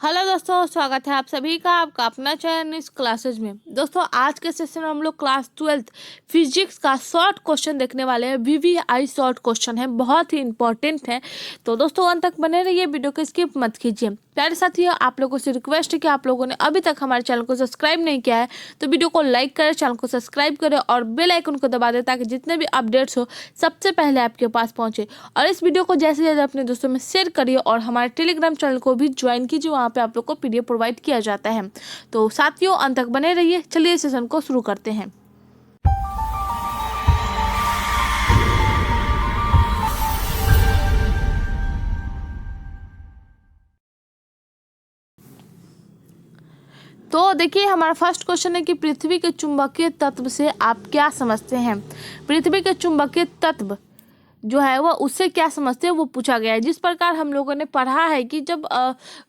Hello दोस्तों, स्वागत है आप सभी का आपका अपना चैनल इस क्लासेज में। दोस्तों आज के सेशन में हम लोग क्लास 12th फिजिक्स का शॉर्ट क्वेश्चन देखने वाले हैं। वीवीआई शॉर्ट क्वेश्चन है, बहुत ही इंपॉर्टेंट है। तो दोस्तों अंत तक बने रहिए, वीडियो को स्किप मत कीजिए। प्यारे साथियों, आप लोगों से रिक्वेस्ट है कि आप लोगों ने अभी तक हमारे चैनल को सब्सक्राइब नहीं किया है तो वीडियो को लाइक करें, चैनल को सब्सक्राइब करें और बेल आइकन को दबा दें ताकि जितने भी अपडेट्स हो सबसे पहले आपके पास पहुंचे। और इस वीडियो को जैसे जैसे अपने दोस्तों में शेयर करिए और हमारे टेलीग्राम चैनल को भी ज्वाइन कीजिए, वहाँ पे आप लोग को पीडीएफ प्रोवाइड किया जाता है। तो साथियों अंत तक बने रहिए। चलिए सेशन को शुरू करते हैं। तो देखिए, हमारा फर्स्ट क्वेश्चन है कि पृथ्वी के चुंबकीय तत्व से आप क्या समझते हैं। पृथ्वी के चुंबकीय तत्व जो है वह उससे क्या समझते हैं वो पूछा गया है। जिस प्रकार हम लोगों ने पढ़ा है कि जब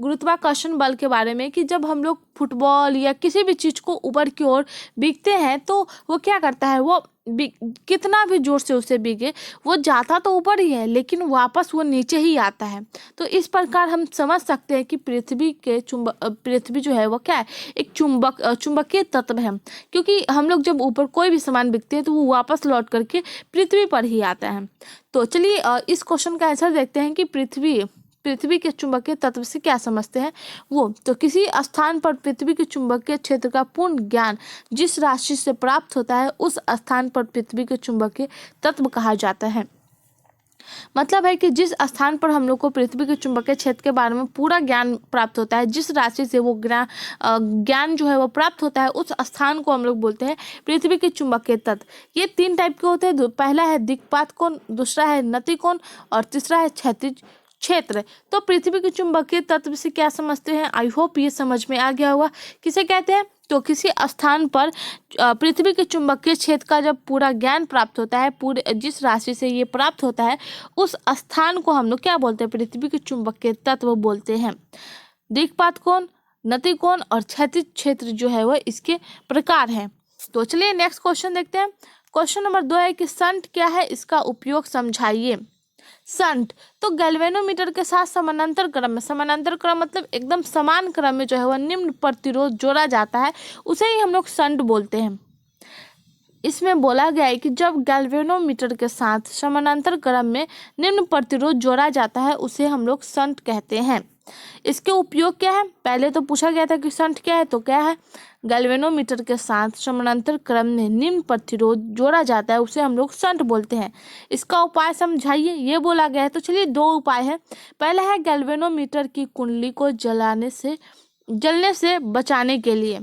गुरुत्वाकर्षण बल के बारे में, कि जब हम लोग फुटबॉल या किसी भी चीज़ को ऊपर की ओर बिकते हैं तो वो क्या करता है, वो कितना भी जोर से उसे बिके वो जाता तो ऊपर ही है लेकिन वापस वो नीचे ही आता है। तो इस प्रकार हम समझ सकते हैं कि पृथ्वी जो है वो क्या है, एक चुंबकीय तत्व है। क्योंकि हम लोग जब ऊपर कोई भी सामान बिकते हैं तो वो वापस लौट करके पृथ्वी पर ही आता है। तो चलिए इस क्वेश्चन का आंसर देखते हैं कि पृथ्वी के चुंबकीय तत्व से क्या समझते हैं वो। तो किसी स्थान पर पृथ्वी के चुंबकीय क्षेत्र का पूर्ण ज्ञान जिस राशि से प्राप्त होता है उस स्थान पर पृथ्वी के चुंबकीय तत्व कहा जाता है। मतलब है कि जिस स्थान पर हम लोग को पृथ्वी के चुंबकीय क्षेत्र के बारे में पूरा ज्ञान प्राप्त होता है, जिस राशि से वो ज्ञान जो है वो प्राप्त होता है, उस स्थान को हम लोग बोलते हैं पृथ्वी के चुंबकीय तत्व। ये 3 टाइप के होते हैं। पहला है दिक्पात कोण, दूसरा है नति कोण और तीसरा है क्षैतिज क्षेत्र। तो पृथ्वी के चुंबकीय तत्व से क्या समझते हैं, आई होप ये समझ में आ गया होगा। किसे कहते हैं, तो किसी स्थान पर पृथ्वी के चुंबकीय क्षेत्र का जब पूरा ज्ञान प्राप्त होता है, पूरे जिस राशि से ये प्राप्त होता है उस स्थान को हम लोग क्या बोलते हैं, पृथ्वी के चुंबकीय तत्व बोलते हैं। दिक्पात कोण, नति कोण और क्षैतिज क्षेत्र जो है वह इसके प्रकार हैं। तो चलिए नेक्स्ट क्वेश्चन देखते हैं। क्वेश्चन नंबर 2 है कि शंट क्या है, इसका उपयोग समझाइए। शंट तो गैल्वेनोमीटर के साथ समानांतर क्रम में, समानांतर क्रम मतलब एकदम समान क्रम में जो है वह निम्न प्रतिरोध जोड़ा जाता है, उसे ही हम लोग शंट बोलते हैं। इसमें बोला गया है कि जब गैल्वेनोमीटर के साथ समानांतर क्रम में निम्न प्रतिरोध जोड़ा जाता है उसे हम लोग शंट कहते हैं। इसके उपयोग क्या है, पहले तो पूछा गया था कि शंट क्या है, तो क्या है, गैल्वेनोमीटर के साथ समानांतर क्रम में निम्न प्रतिरोध जोड़ा जाता है उसे हम लोग शंट बोलते हैं। इसका उपाय समझाइए, ये बोला गया है। तो चलिए 2 उपाय है। पहला है गैल्वेनोमीटर की कुंडली को जलने से बचाने के लिए।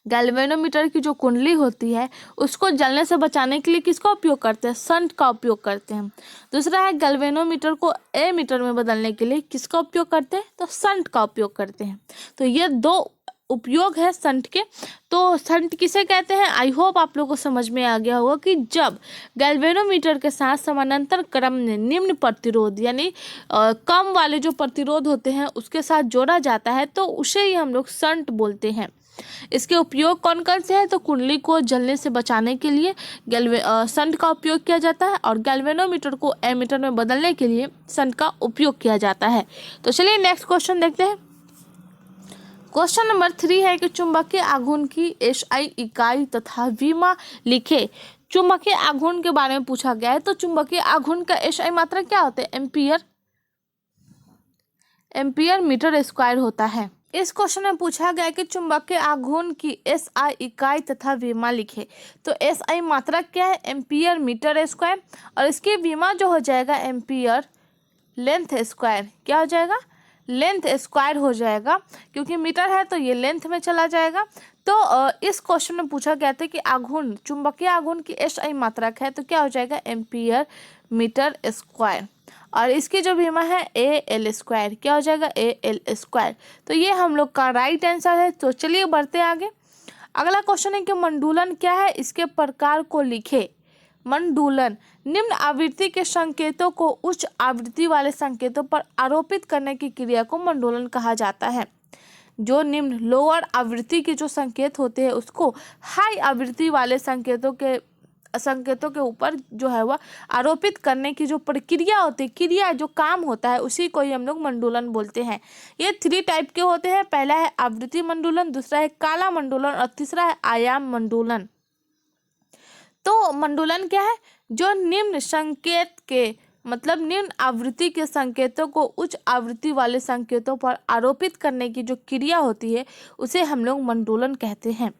गैल्वेनोमीटर की जो कुंडली होती है उसको जलने से बचाने के लिए किसका उपयोग करते हैं, शंट का उपयोग करते हैं। दूसरा है गैल्वेनोमीटर को एमीटर में बदलने के लिए किसका उपयोग करते हैं, तो शंट का उपयोग करते हैं। तो ये 2 उपयोग है शंट के। तो शंट किसे कहते हैं, आई होप आप लोगों को समझ में आ गया होगा कि जब गैल्वेनोमीटर के साथ समानांतर क्रम में निम्न प्रतिरोध यानी कम वाले जो प्रतिरोध होते हैं उसके साथ जोड़ा जाता है तो उसे ही हम लोग शंट बोलते हैं। इसके उपयोग कौन कौन से हैं, तो कुंडली को जलने से बचाने के लिए शंट का उपयोग किया जाता है और गैल्वेनोमीटर को एमीटर में बदलने के लिए शंट का उपयोग किया जाता है। तो चलिए नेक्स्ट क्वेश्चन देखते हैं। क्वेश्चन नंबर 3 है कि चुंबकीय आघूर्ण की एसआई इकाई तथा विमा लिखे। चुंबकीय आघूर्ण के बारे में पूछा गया है। तो चुंबकीय आघूर्ण का एसआई मात्रा क्या होता है, एम्पियर मीटर स्क्वायर होता है। इस क्वेश्चन में पूछा गया है कि चुंबकीय आघूर्ण की एसआई इकाई तथा विमा लिखे। तो एसआई मात्रा क्या है, एम्पियर मीटर स्क्वायर, और इसकी विमा जो हो जाएगा एम्पियर लेंथ स्क्वायर। क्या हो जाएगा, लेंथ स्क्वायर हो जाएगा, क्योंकि मीटर है तो ये लेंथ में चला जाएगा। तो इस क्वेश्चन में पूछा गया था कि आघूर्ण, चुंबकीय आघूर्ण की एसआई मात्रक है तो क्या हो जाएगा, एम्पियर मीटर स्क्वायर, और इसकी जो विमा है ए एल स्क्वायर। क्या हो जाएगा, ए एल स्क्वायर। तो ये हम लोग का राइट आंसर है। तो चलिए बढ़ते आगे। अगला क्वेश्चन है कि मंडूलन क्या है, इसके प्रकार को लिखे। मंडूलन निम्न आवृत्ति के संकेतों को उच्च आवृत्ति वाले संकेतों पर आरोपित करने की क्रिया को मंडूलन कहा जाता है। जो निम्न लोअर आवृत्ति के जो संकेत होते हैं उसको हाई आवृत्ति वाले संकेतों के संकेतों के ऊपर जो है वह आरोपित करने की जो प्रक्रिया होती है, क्रिया जो काम होता है, उसी को ही हम लोग मंडोलन बोलते हैं। ये 3 टाइप के होते हैं। पहला है आवृत्ति मंडोलन, दूसरा है काला मंडोलन और तीसरा है आयाम मंडोलन। तो मंडोलन क्या है? जो निम्न संकेत के मतलब निम्न आवृत्ति के संकेतों को उच्च आवृत्ति वाले संकेतों पर आरोपित करने की जो क्रिया होती है उसे हम लोग मंडोलन कहते हैं।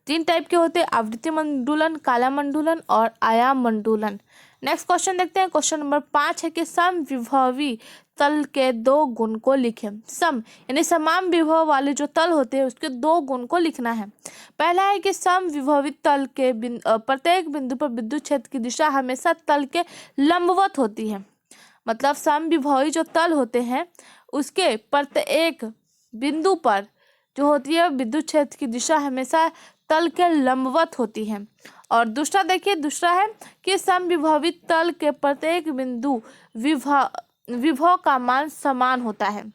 3 टाइप के होते हैं, आवृत्ति मंडोलन, काला मंडोलन और आयाम मंडोलन। नेक्स्ट क्वेश्चन देखते हैं। क्वेश्चन नंबर 5 है कि समविभवी तल के 2 गुण को लिखें। सम यानी समान विभव वाले जो तल होते हैं उसके 2 गुण को लिखना है। पहला है कि समविभवी तल के प्रत्येक बिंदु पर विद्युत क्षेत्र की दिशा हमेशा तल के लंबवत होती है। मतलब समविभवी जो तल होते हैं उसके प्रत्येक बिंदु पर जो होती है विद्युत क्षेत्र की दिशा हमेशा तल के लंबवत होती है। और दूसरा देखिए, दूसरा है कि समविभवी तल के प्रत्येक बिंदु विभव का मान समान होता है।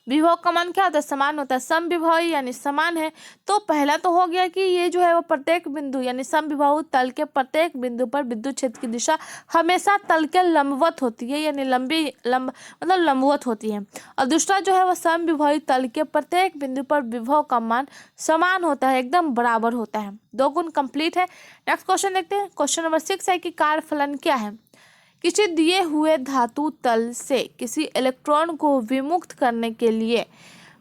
विभव का मान क्या होता है? समान होता है। समविभवी यानी समान है। तो पहला तो हो गया कि ये जो है वो प्रत्येक बिंदु यानी समविभव तल के प्रत्येक बिंदु पर विद्युत क्षेत्र की दिशा हमेशा तल के लंबवत होती है, यानी मतलब लंबवत होती है। और दूसरा जो है वो समविभवी तल के प्रत्येक बिंदु पर विभव का मान समान होता है, एकदम बराबर होता है। 2 गुण कंप्लीट है। नेक्स्ट क्वेश्चन देखते हैं। क्वेश्चन नंबर 6 है कि कार्यफलन क्या है? किसी दिए हुए धातु तल से किसी इलेक्ट्रॉन को विमुक्त करने के लिए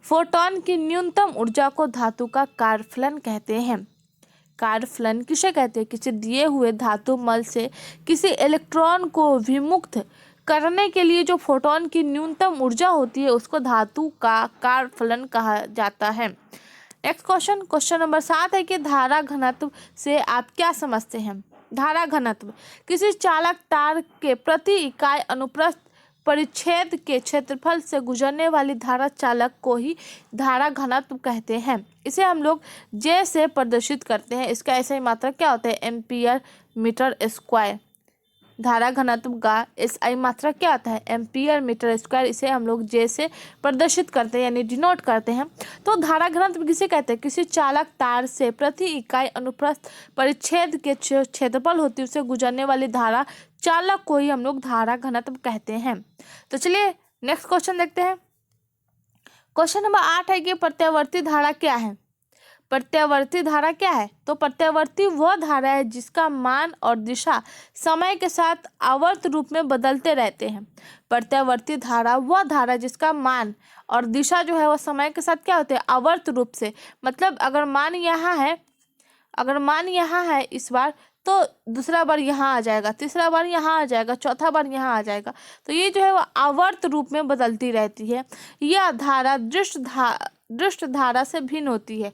फोटॉन की न्यूनतम ऊर्जा को धातु का कार्यफलन कहते हैं। कार्यफलन किसे कहते हैं? किसी दिए हुए धातु मल से किसी इलेक्ट्रॉन को विमुक्त करने के लिए जो फोटॉन की न्यूनतम ऊर्जा होती है उसको धातु का कार्यफलन कहा जाता है। नेक्स्ट क्वेश्चन, क्वेश्चन नंबर 7 है कि धारा घनत्व से आप क्या समझते हैं? धारा घनत्व किसी चालक तार के प्रति इकाई अनुप्रस्थ परिच्छेद के क्षेत्रफल से गुजरने वाली धारा चालक को ही धारा घनत्व कहते हैं। इसे हम लोग जे से प्रदर्शित करते हैं। इसका ऐसा ही मात्रक क्या होता है? Ampere metre square. धारा घनत्व का एसआई मात्रक क्या आता है? Ampere metre square. इसे हम लोग जे से प्रदर्शित करते हैं यानी डिनोट करते हैं। तो धारा घनत्व किसे कहते हैं? किसी चालक तार से प्रति इकाई अनुप्रस्थ परिच्छेद के क्षेत्रफल होती है उसे गुजरने वाली धारा चालक को ही हम लोग धारा घनत्व कहते हैं। तो चलिए नेक्स्ट क्वेश्चन देखते हैं। क्वेश्चन नंबर 8 है कि प्रत्यावर्ती धारा क्या है? प्रत्यावर्ती धारा क्या है? तो प्रत्यावर्ती वह धारा है जिसका मान और दिशा समय के साथ आवर्त रूप में बदलते रहते हैं। प्रत्यावर्ती धारा वह धारा जिसका मान और दिशा जो है वह समय के साथ क्या होते हैं? आवर्त रूप से। मतलब अगर मान यहाँ है इस बार, तो दूसरा बार यहाँ आ जाएगा, तीसरा बार यहाँ आ जाएगा, चौथा बार यहाँ आ जाएगा। तो ये जो है वो आवर्त रूप में बदलती रहती है। यह धारा दृष्ट धारा से भिन्न होती है।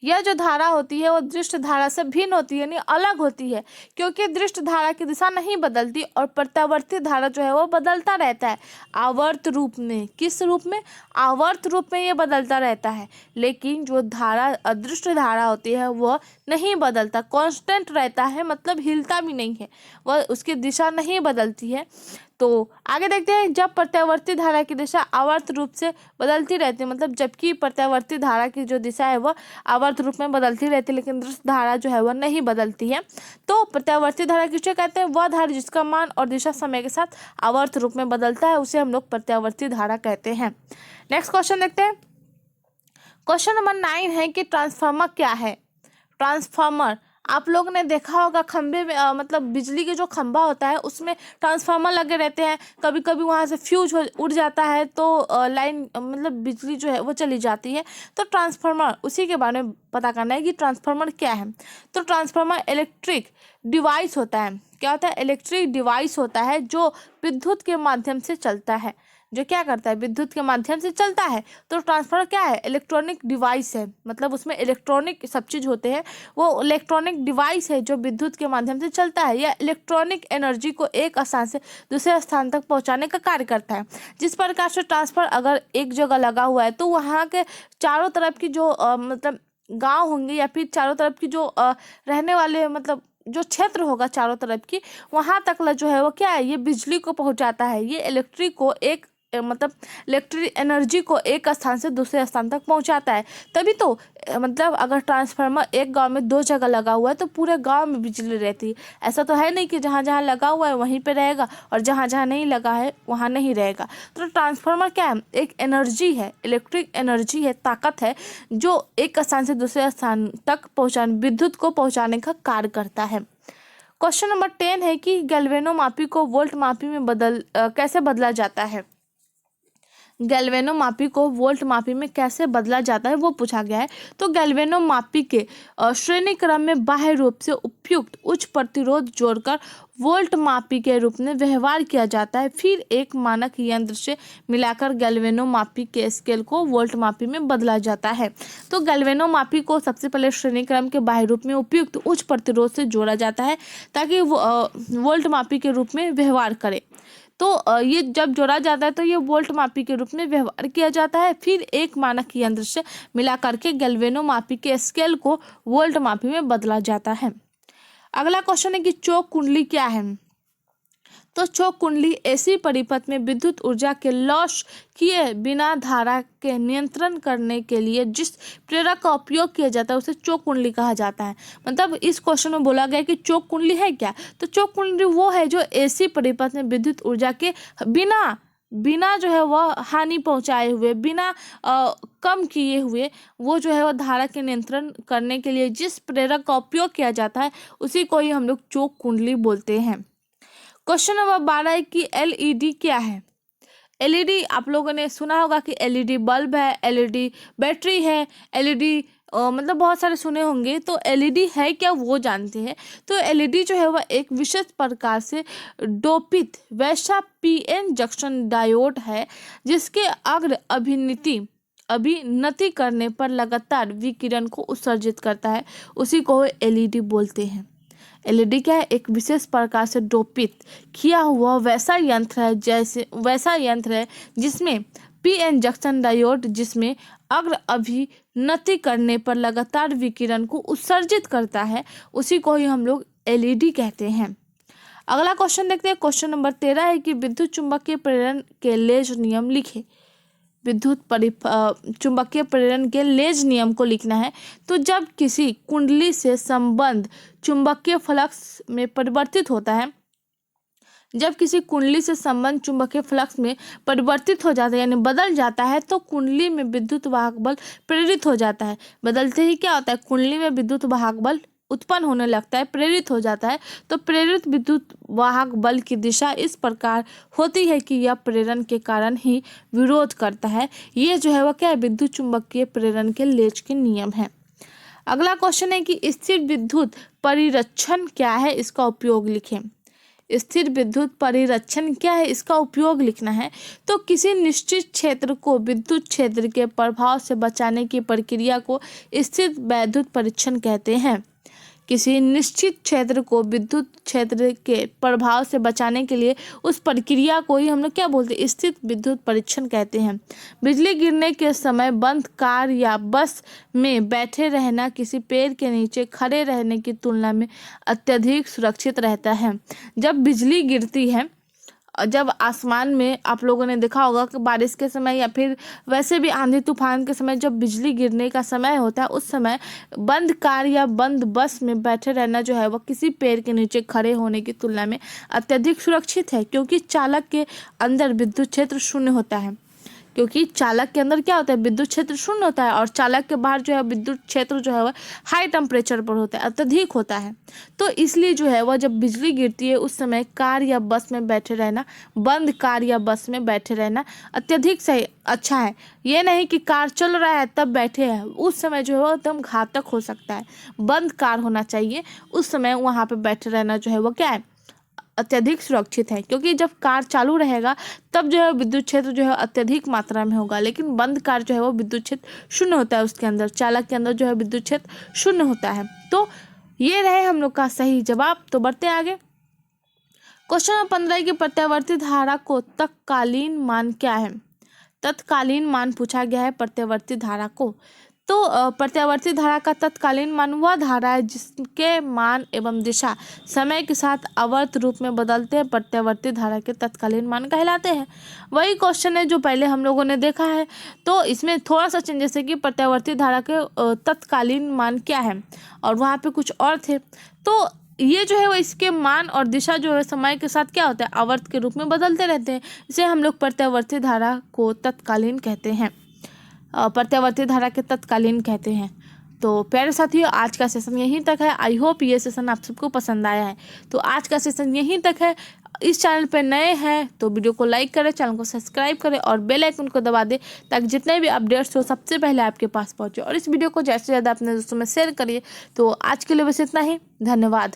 यह जो धारा होती है वो दृष्ट धारा से भिन्न होती है, यानी अलग होती है, क्योंकि दृष्ट धारा की दिशा नहीं बदलती और प्रत्यावर्ती धारा जो है वो बदलता रहता है आवर्त रूप में। किस रूप में? आवर्त रूप में ये बदलता रहता है। लेकिन जो धारा अदृष्ट धारा होती है वह नहीं बदलता, कांस्टेंट रहता है, मतलब हिलता भी नहीं है, वह उसकी दिशा नहीं बदलती है। तो आगे देखते हैं। जब प्रत्यावर्ती धारा की दिशा आवर्त रूप से बदलती रहती है, मतलब जबकि प्रत्यावर्ती धारा की जो दिशा है वह आवर्त रूप में बदलती रहती है लेकिन दृष्ट धारा जो है वह नहीं बदलती है। तो प्रत्यावर्ती धारा किसे कहते हैं? वह धारा जिसका मान और दिशा समय के साथ आवर्त रूप में बदलता है उसे हम लोग प्रत्यावर्ती धारा कहते हैं। नेक्स्ट क्वेश्चन देखते हैं। क्वेश्चन नंबर 9 है कि ट्रांसफार्मर क्या है? ट्रांसफार्मर आप लोगों ने देखा होगा, खंभे में मतलब बिजली के जो खंभा होता है उसमें ट्रांसफार्मर लगे रहते हैं। कभी कभी वहाँ से फ्यूज उड़ जाता है तो लाइन मतलब बिजली जो है वो चली जाती है। तो ट्रांसफार्मर, उसी के बारे में पता करना है कि ट्रांसफार्मर क्या है। तो ट्रांसफार्मर इलेक्ट्रिक डिवाइस होता है। क्या होता है? इलेक्ट्रिक डिवाइस होता है जो विद्युत के माध्यम से चलता है। जो क्या करता है? विद्युत के माध्यम से चलता है। तो ट्रांसफार्मर क्या है? इलेक्ट्रॉनिक डिवाइस है, मतलब उसमें इलेक्ट्रॉनिक सब चीज़ होते हैं। वो इलेक्ट्रॉनिक डिवाइस है जो विद्युत के माध्यम से चलता है या इलेक्ट्रॉनिक एनर्जी को एक स्थान से दूसरे स्थान तक पहुंचाने का कार्य करता है। जिस प्रकार से ट्रांसफर अगर एक जगह लगा हुआ है तो वहाँ के चारों तरफ की जो मतलब गाँव होंगे या फिर चारों तरफ की जो रहने वाले मतलब जो क्षेत्र होगा चारों तरफ की, वहाँ तक जो है वो क्या है? ये बिजली को पहुँचाता है। ये इलेक्ट्रिक को एक मतलब इलेक्ट्रिक एनर्जी को एक स्थान से दूसरे स्थान तक पहुंचाता है। तभी तो मतलब अगर ट्रांसफार्मर एक गांव में 2 जगह लगा हुआ है तो पूरे गांव में बिजली रहती है। ऐसा तो है नहीं कि जहाँ जहाँ लगा हुआ है वहीं पे रहेगा और जहाँ जहाँ नहीं लगा है वहाँ नहीं रहेगा। तो ट्रांसफार्मर क्या है, एक एनर्जी है, इलेक्ट्रिक एनर्जी है, ताकत है जो एक स्थान से दूसरे स्थान तक विद्युत को पहुँचाने का कार्य करता है। क्वेश्चन नंबर 10 है कि गैल्वेनोमापी को वोल्ट मापी में कैसे बदला जाता है। गैल्वेनोमापी को वोल्ट मापी में कैसे बदला जाता है वो पूछा गया है। तो गैल्वेनोमापी के श्रेणी क्रम में बाह्य रूप से उपयुक्त उच्च प्रतिरोध जोड़कर वोल्ट मापी के रूप में व्यवहार किया जाता है। फिर एक मानक यंत्र से मिलाकर गैल्वेनोमापी के स्केल को वोल्ट मापी में बदला जाता है। तो गैल्वेनोमापी को सबसे पहले श्रेणी क्रम के बाह्य रूप में उपयुक्त उच्च प्रतिरोध से जोड़ा जाता है ताकि वो वोल्ट मापी के रूप में व्यवहार करे। तो ये जब जोड़ा जाता है तो ये वोल्ट मापी के रूप में व्यवहार किया जाता है। फिर एक मानक यंत्र से मिला करके गैल्वेनोमापी के स्केल को वोल्ट मापी में बदला जाता है। अगला क्वेश्चन है कि चौक कुंडली क्या है। तो चौक कुंडली ऐसी परिपथ में विद्युत ऊर्जा के लॉस किए बिना धारा के नियंत्रण करने के लिए जिस प्रेरक का उपयोग किया जाता है उसे चौक कुंडली कहा जाता है। मतलब इस क्वेश्चन में बोला गया कि चौक कुंडली है क्या, तो चौक कुंडली वो है जो ऐसी परिपथ में विद्युत ऊर्जा के बिना जो है वह हानि पहुंचाए हुए, बिना कम किए हुए, वो जो है वह धारा के नियंत्रण करने के लिए जिस प्रेरक का उपयोग किया जाता है उसी को ही हम लोग चौक कुंडली बोलते हैं। क्वेश्चन नंबर 12 है कि एलईडी क्या है। एलईडी आप लोगों ने सुना होगा कि एलईडी बल्ब है, एलईडी बैटरी है, एलईडी मतलब बहुत सारे सुने होंगे। तो एलईडी है क्या वो जानते हैं। तो एलईडी जो है वह एक विशेष प्रकार से डोपित वैसा पीएन जंक्शन डायोड है जिसके अग्र अभिनति करने पर लगातार विकिरण को उत्सर्जित करता है, उसी को एलईडी बोलते हैं। एलईडी क्या है, एक विशेष प्रकार से डोपित किया हुआ वैसा यंत्र है जिसमें पीएन जंक्शन डायोड जिसमें अग्र अभिनति करने पर लगातार विकिरण को उत्सर्जित करता है, उसी को ही हम लोग एलईडी कहते हैं। अगला क्वेश्चन देखते हैं। क्वेश्चन नंबर 13 है कि विद्युत चुम्बकीय प्रेरण के लेज नियम लिखे। चुंबकीय प्रेरण के लेज नियम को लिखना है। तो जब किसी कुंडली से संबंध चुंबकीय फ्लक्स में परिवर्तित होता है, यानी बदल जाता है, तो कुंडली में विद्युत वाहक बल प्रेरित हो जाता है। बदलते ही क्या होता है, कुंडली में विद्युत वाहक बल उत्पन्न होने लगता है, प्रेरित हो जाता है। तो प्रेरित विद्युत वाहक बल की दिशा इस प्रकार होती है कि यह प्रेरण के कारण ही विरोध करता है। ये जो है वह क्या है, विद्युत चुंबकीय प्रेरण के लेज के नियम है। अगला क्वेश्चन है कि स्थिर विद्युत परिरक्षण क्या है, इसका उपयोग लिखें। स्थिर विद्युत परिरक्षण क्या है, इसका उपयोग लिखना है। तो किसी निश्चित क्षेत्र को विद्युत क्षेत्र के प्रभाव से बचाने की प्रक्रिया को स्थिर वैद्युत परीक्षण कहते हैं। किसी निश्चित क्षेत्र को विद्युत क्षेत्र के प्रभाव से बचाने के लिए उस प्रक्रिया को ही हम लोग क्या बोलते हैं, स्थिर विद्युत परीक्षण कहते हैं। बिजली गिरने के समय बंद कार या बस में बैठे रहना किसी पेड़ के नीचे खड़े रहने की तुलना में अत्यधिक सुरक्षित रहता है। जब बिजली गिरती है, जब आसमान में आप लोगों ने देखा होगा कि बारिश के समय या फिर वैसे भी आंधी तूफान के समय जब बिजली गिरने का समय होता है, उस समय बंद कार या बंद बस में बैठे रहना जो है वह किसी पेड़ के नीचे खड़े होने की तुलना में अत्यधिक सुरक्षित है, क्योंकि चालक के अंदर विद्युत क्षेत्र शून्य होता है। क्योंकि चालक के अंदर क्या होता है, विद्युत क्षेत्र शून्य होता है और चालक के बाहर जो है विद्युत क्षेत्र जो है वह हाई टेम्परेचर पर होता है, अत्यधिक होता है। तो इसलिए जो है वह जब बिजली गिरती है उस समय कार या बस में बैठे रहना, बंद कार या बस में बैठे रहना अत्यधिक सही अच्छा है। ये नहीं कि कार चल रहा है तब बैठे हैं, उस समय जो है वह एकदम घातक हो सकता है। बंद कार होना चाहिए, उस समय वहाँ पर बैठे रहना जो है वह क्या है, अत्यधिक सुरक्षित है। क्योंकि जब कार चालू रहेगा तब जो है विद्युत क्षेत्र जो है अत्यधिक मात्रा में होगा, लेकिन बंद कार जो है वो विद्युत क्षेत्र शून्य होता है, उसके अंदर चालक के अंदर जो है विद्युत क्षेत्र शून्य होता है। तो ये रहे हम लोग का सही जवाब। तो बढ़ते आगे। क्वेश्चन नंबर 15 की प्रत्यावर्ती धारा को तत्कालीन मान क्या है। तत्कालीन मान पूछा गया है प्रत्यावर्ती धारा को। तो प्रत्यावर्ती धारा का तत्कालीन मान वह धारा है जिसके मान एवं दिशा समय के साथ आवर्त रूप में बदलते हैं, प्रत्यावर्ती धारा के तत्कालीन मान कहलाते हैं। वही क्वेश्चन है जो पहले हम लोगों ने देखा है। तो इसमें थोड़ा सा चेंजेस है कि प्रत्यावर्ती धारा के तत्कालीन मान क्या है और वहाँ पे कुछ और थे। तो ये जो है वो इसके मान और दिशा जो है समय के साथ क्या होता है, आवर्त के रूप में बदलते रहते हैं। इसे हम लोग प्रत्यावर्ती धारा को तत्कालीन कहते हैं, प्रत्यावर्ती धारा के तत्कालीन कहते हैं। तो प्यारे साथियों, आज का सेशन यहीं तक है। आई होप ये सेशन आप सबको पसंद आया है। तो आज का सेशन यहीं तक है। इस चैनल पे नए हैं तो वीडियो को लाइक करें, चैनल को सब्सक्राइब करें और बेल आइकन को दबा दें ताकि जितने भी अपडेट्स हो सबसे पहले आपके पास पहुंचे। और इस वीडियो को ज़्यादा से ज़्यादा अपने दोस्तों में शेयर करिए। तो आज के लिए बस इतना ही। धन्यवाद।